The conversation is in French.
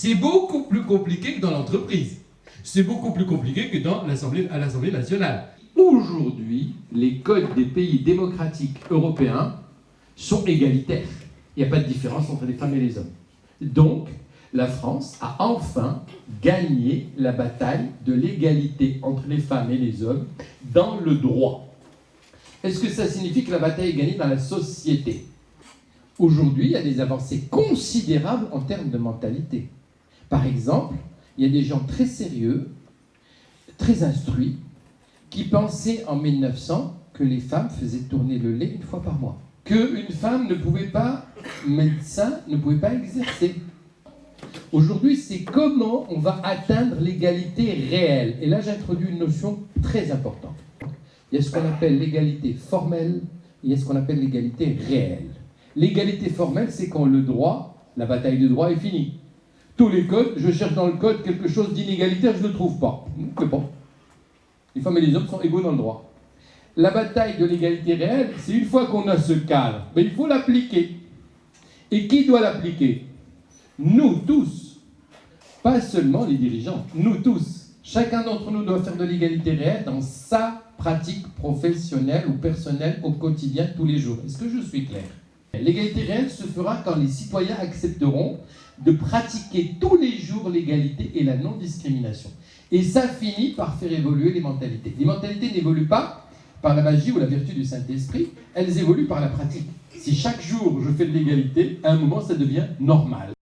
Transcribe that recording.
C'est beaucoup plus compliqué que dans l'entreprise. C'est beaucoup plus compliqué que à l'Assemblée nationale. Aujourd'hui, les codes des pays démocratiques européens sont égalitaires. Il n'y a pas de différence entre les femmes et les hommes. Donc, la France a enfin gagné la bataille de l'égalité entre les femmes et les hommes dans le droit. Est-ce que ça signifie que la bataille est gagnée dans la société? Aujourd'hui, il y a des avancées considérables en termes de mentalité. Par exemple, il y a des gens très sérieux, très instruits, qui pensaient en 1900 que les femmes faisaient tourner le lait une fois par mois. Qu'une femme ne pouvait pas, médecin, ne pouvait pas exercer. Aujourd'hui, c'est comment on va atteindre l'égalité réelle. Et là, j'introduis une notion très importante. Il y a ce qu'on appelle l'égalité formelle, il y a ce qu'on appelle l'égalité réelle. L'égalité formelle, c'est quand le droit, la bataille de droit est finie. Tous les codes, je cherche dans le code quelque chose d'inégalitaire, je ne le trouve pas. Mais bon, les femmes et les hommes sont égaux dans le droit. La bataille de l'égalité réelle, c'est une fois qu'on a ce cadre, mais il faut l'appliquer. Et qui doit l'appliquer? Nous tous. Pas seulement les dirigeants, nous tous. Chacun d'entre nous doit faire de l'égalité réelle dans sa pratique professionnelle ou personnelle au quotidien, tous les jours. Est-ce que je suis clair? L'égalité réelle se fera quand les citoyens accepteront de pratiquer tous les jours l'égalité et la non-discrimination. Et ça finit par faire évoluer les mentalités. Les mentalités n'évoluent pas par la magie ou la vertu du Saint-Esprit, elles évoluent par la pratique. Si chaque jour je fais de l'égalité, à un moment ça devient normal.